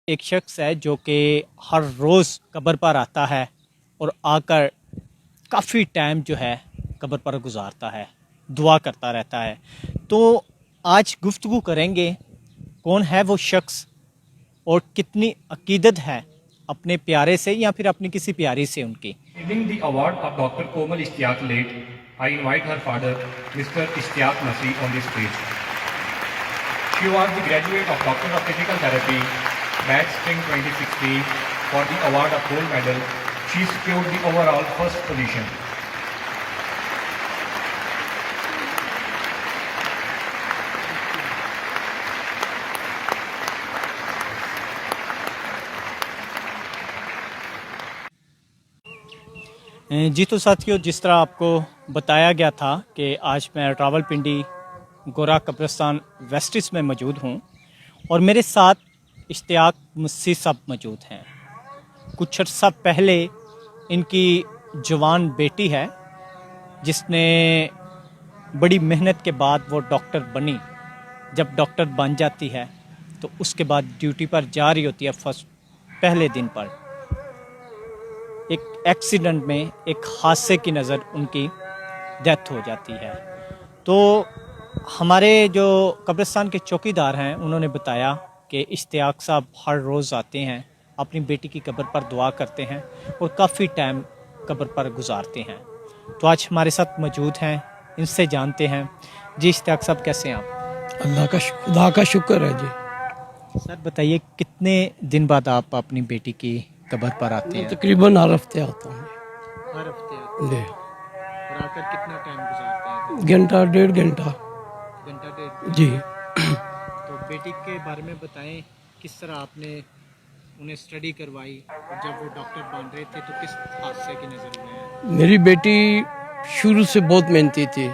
एक शख्स है जो कि हर रोज़ कब्र पर आता है और आकर काफ़ी टाइम जो है कब्र पर गुजारता है, दुआ करता रहता है। तो आज गुफ्तगू करेंगे कौन है वो शख्स और कितनी अकीदत है अपने प्यारे से या फिर अपनी किसी प्यारी से उनकी। Giving the award of Dr. Komal Ishtiaq late, I invite her father, Mr. Ishtiaq Nasi, on the stage. She was the graduate of Doctor of Physical Therapy, batch spring 2016. For the award of gold medal, she secured the overall first position. जी तो साथियों, जिस तरह आपको बताया गया था कि आज मैं रावलपिंडी गोरा कब्रिस्तान वेस्टिस में मौजूद हूँ और मेरे साथ इश्तियाक मसी साहब मौजूद हैं। कुछ अर्सा पहले इनकी जवान बेटी है जिसने बड़ी मेहनत के बाद वो डॉक्टर बनी। जब डॉक्टर बन जाती है तो उसके बाद ड्यूटी पर जा रही होती है पहले दिन पर एक एक्सीडेंट में एक हादसे की नज़र उनकी डेथ हो जाती है। तो हमारे जो कब्रिस्तान के चौकीदार हैं उन्होंने बताया कि इश्तियाक साहब हर रोज़ आते हैं, अपनी बेटी की कब्र पर दुआ करते हैं और काफ़ी टाइम कब्र पर गुजारते हैं। तो आज हमारे साथ मौजूद हैं, इनसे जानते हैं। जी इश्तियाक साहब, कैसे हैं आप? खुदा का शुक्र है जी। सर बताइए, कितने दिन बाद आप अपनी बेटी की कब्र पर आते हैं? तकरीबन हर हफ्ते आता हूँ हर हफ्ते आते जी। हैं। और आकर कितना टाइम गुजारते हैं? घंटा डेढ़ घंटा घंटा डेढ़। जी। तो बेटी के बारे में बताएं, किस तरह आपने उन्हें स्टडी करवाई और जब वो डॉक्टर बन रहे थे तो किस हादसे की नज़र में है? मेरी बेटी शुरू से बहुत मेहनती थी।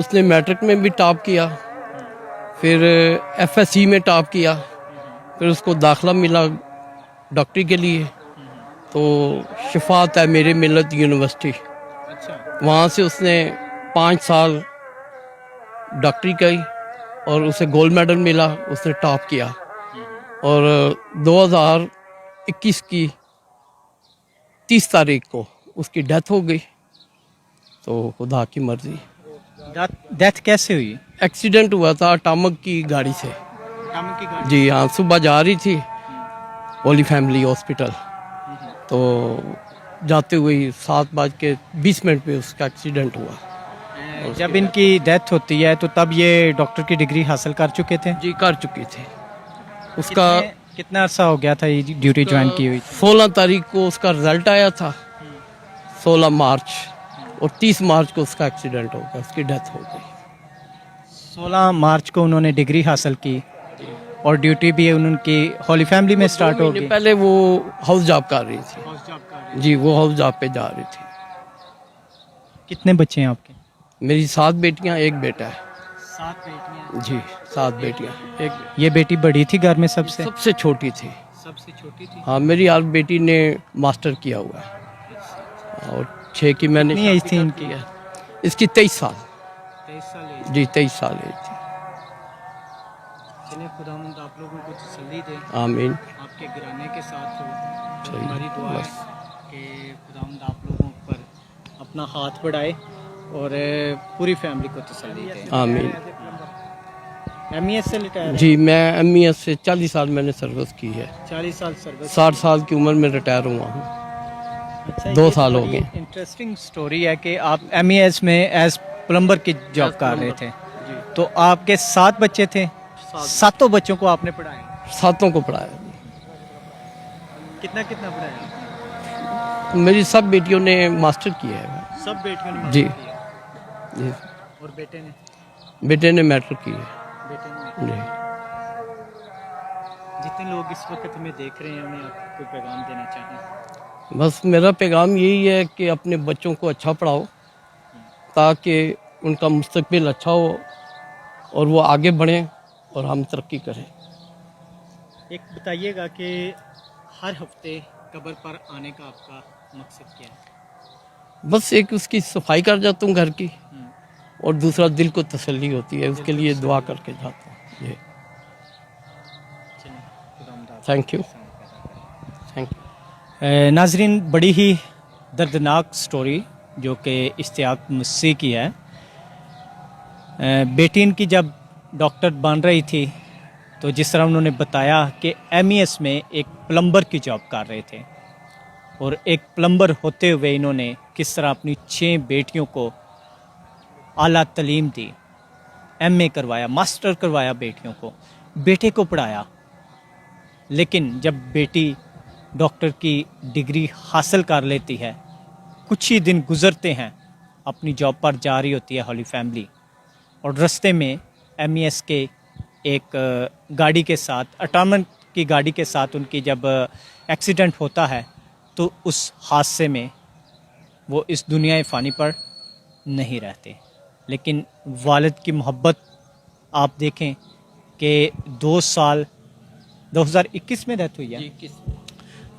उसने मैट्रिक में भी टॉप किया, फिर एफएससी में टॉप किया, फिर उसको दाखिला मिला डॉक्टरी के लिए। तो शफात है मेरे मिलत यूनिवर्सिटी, अच्छा। वहाँ से उसने 5 साल डॉक्टरी की और उसे गोल्ड मेडल मिला, उसने टॉप किया। और 2021 की 30 तारीख को उसकी डेथ हो गई। तो खुदा की मर्जी। डेथ कैसे हुई? एक्सीडेंट हुआ था टामक की गाड़ी से। काम की गाड़ी? जी हाँ, सुबह जा रही थी होली फैमिली हॉस्पिटल, तो जाते हुए 7:20 पे उसका एक्सीडेंट हुआ। जब इनकी डेथ होती है तो तब ये डॉक्टर की डिग्री हासिल कर चुके थे? जी कर चुकी थी। उसका कितना अर्सा हो गया था ये ड्यूटी ज्वाइन की हुई? 16 तारीख को उसका रिजल्ट आया था, 16 मार्च, और 30 मार्च को उसका एक्सीडेंट हो गया, उसकी डेथ हो गई। 16 मार्च को उन्होंने डिग्री हासिल की और ड्यूटी भी उनकी होली फैमिली में स्टार्ट हो गई। पहले वो हाउस जॉब कर रही थी। जी, वो हाउस जॉब पे जा रही थी। कितने बच्चे हैं आपके? मेरी 7 बेटियां, 1 बेटा है। 7 बेटियां? जी 7 बेटियां, 1। ये बेटी बड़ी थी घर में सबसे? सबसे छोटी थी। सबसे छोटी थी। हाँ, मेरी हर बेटी ने मास्टर किया हुआ है और 6 की मैंने कितनी एज थी इनकी? इसकी 23 साल। 23 साल एज? जी 23 साल एज थी। चलिए, खुदावंद आप लोगों को तसल्ली दे, आमीन। आपके घराने के साथ हो। तो सही, हमारी दुआ है बस। कि खुदावंद आप लोगों पर अपना हाथ बढ़ाए और पूरी फैमिली को तसल्ली दे। आमीन। एमईएस से रिटायर? जी, मैं एमईएस से 40 साल मैंने सर्विस की है। 40 साल सर्विस? 60 साल की उम्र में रिटायर हुआ हूँ। अच्छा, 2 साल हो गए। इंटरेस्टिंग स्टोरी है कि आप एमईएस में एज प्लम्बर की जॉब कर रहे थे। तो आपके 7 बच्चे थे, 7 बच्चों को आपने पढ़ाया? 7 को पढ़ाया। कितना कितना पढ़ाया? मेरी सब बेटियों ने मास्टर किया है। सब बेटियों ने जी। मास्टर किया? जी, और बेटे ने? बेटे ने मैट्रिक की है। बेटे ने? जी। जितने लोग इस वक्त हमें देख रहे हैं, उन्हें आप कोई पैगाम देना चाहें? बस मेरा पैगाम यही है कि अपने बच्चों को अच्छा पढ़ाओ ताकि उनका मुस्तकबिल अच्छा हो और वो आगे बढ़ें और हम तरक्की करें। एक बताइएगा कि हर हफ्ते कब्र पर आने का आपका मकसद क्या है? बस एक उसकी सफाई कर जाता हूँ घर की, और दूसरा दिल को तसल्ली होती है, उसके लिए दुआ करके जाता हूँ। ये चलिए, खुदा थैंक यू, थैंक यू। नाजरीन, बड़ी ही दर्दनाक स्टोरी जो कि इश्तियाक मसीह की है। बेटी इनकी जब डॉक्टर बन रही थी तो जिस तरह उन्होंने बताया कि MES में एक प्लम्बर की जॉब कर रहे थे, और एक प्लम्बर होते हुए इन्होंने किस तरह अपनी 6 बेटियों को आला तालीम दी, MA करवाया, मास्टर करवाया, बेटियों को, बेटे को पढ़ाया। लेकिन जब बेटी डॉक्टर की डिग्री हासिल कर लेती है, कुछ ही दिन गुजरते हैं, अपनी जॉब पर जा रही होती है हॉली फैमिली, और रास्ते में MES के एक गाड़ी के साथ, अटामन की गाड़ी के साथ उनकी जब एक्सीडेंट होता है तो उस हादसे में वो इस दुनिया फ़ानी पर नहीं रहते। लेकिन वालिद की मोहब्बत आप देखें कि 2 साल 2021 में डेथ हुई है,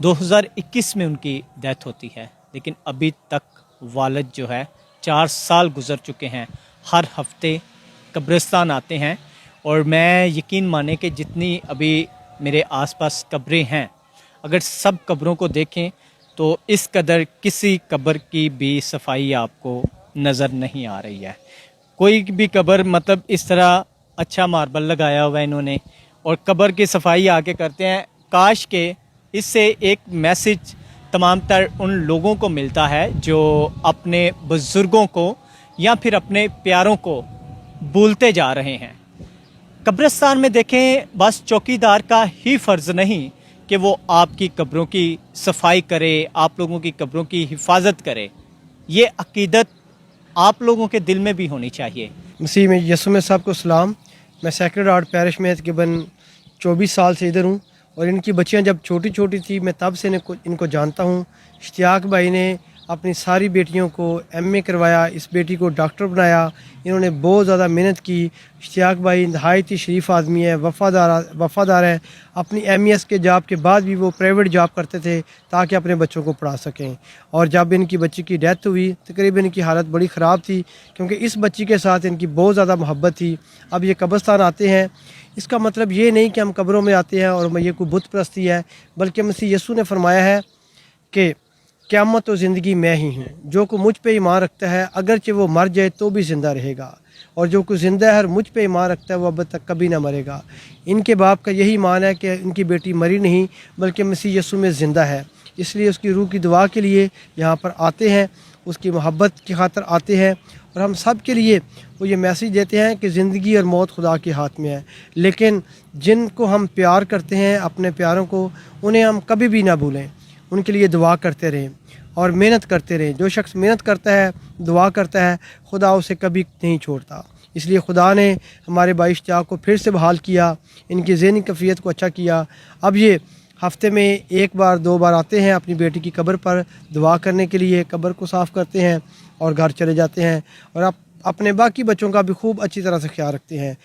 2021 में उनकी डेथ होती है, लेकिन अभी तक वालिद जो है 4 साल गुजर चुके हैं, हर हफ्ते कब्रिस्तान आते हैं। और मैं यकीन माने कि जितनी अभी मेरे आसपास कब्रें हैं, अगर सब कब्रों को देखें तो इस कदर किसी कब्र की भी सफाई आपको नज़र नहीं आ रही है। कोई भी कब्र मतलब इस तरह अच्छा मार्बल लगाया हुआ है इन्होंने, और कब्र की सफाई आके करते हैं। काश के इससे एक मैसेज तमाम तर उन लोगों को मिलता है जो अपने बुज़ुर्गों को या फिर अपने प्यारों को भूलते जा रहे हैं। कब्रिस्तान में देखें, बस चौकीदार का ही फ़र्ज़ नहीं कि वो आपकी कब्रों की सफाई करे, आप लोगों की कब्रों की हिफाजत करे, ये अकीदत आप लोगों के दिल में भी होनी चाहिए। मसीह में यसु में साहब को सलाम। मैं सेक्रेड हार्ट पैरिश में तकरीबन 24 साल से इधर हूँ, और इनकी बच्चियाँ जब छोटी छोटी थी मैं तब से इनको जानता हूँ। इश्तियाक भाई ने अपनी सारी बेटियों को MA करवाया, इस बेटी को डॉक्टर बनाया। इन्होंने बहुत ज़्यादा मेहनत की। इश्तियाक भाई नहायत ही शरीफ आदमी है, वफ़ादार है। अपनी MES के जॉब के बाद भी वो प्राइवेट जॉब करते थे ताकि अपने बच्चों को पढ़ा सकें। और जब इनकी बच्ची की डेथ हुई, तकरीबन इनकी हालत बड़ी ख़राब थी, क्योंकि इस बच्ची के साथ इनकी बहुत ज़्यादा मोहब्बत थी। अब ये कब्रिस्तान आते हैं, इसका मतलब ये नहीं कि हम कब्रों में आते हैं और ये कोई बुत परस्ती है, बल्कि मसीह यीशु ने फरमाया है कि क़यामत और ज़िंदगी मैं ही हूँ। जो कोई मुझ पे ईमान रखता है, अगरचे वो मर जाए तो भी ज़िंदा रहेगा, और जो कोई ज़िंदा है और मुझ पे ईमान रखता है वो अब तक कभी ना मरेगा। इनके बाप का यही ईमान है कि इनकी बेटी मरी नहीं बल्कि मसीह यीशु में ज़िंदा है, इसलिए उसकी रूह की दुआ के लिए यहाँ पर आते हैं, उसकी मोहब्बत की खातर आते हैं। और हम सब के लिए वो ये मैसेज देते हैं कि ज़िंदगी और मौत खुदा के हाथ में है, लेकिन जिनको हम प्यार करते हैं, अपने प्यारों को, उन्हें हम कभी भी ना भूलें, उनके लिए दुआ करते रहें और मेहनत करते रहें। जो शख्स मेहनत करता है, दुआ करता है, खुदा उसे कभी नहीं छोड़ता। इसलिए खुदा ने हमारे भाई इश्तियाक को फिर से बहाल किया, इनकी ज़हनी कैफियत को अच्छा किया। अब ये हफ्ते में 1 बार 2 बार आते हैं अपनी बेटी की कब्र पर दुआ करने के लिए, कब्र को साफ़ करते हैं और घर चले जाते हैं, और अपने बाकी बच्चों का भी खूब अच्छी तरह से ख्याल रखते हैं।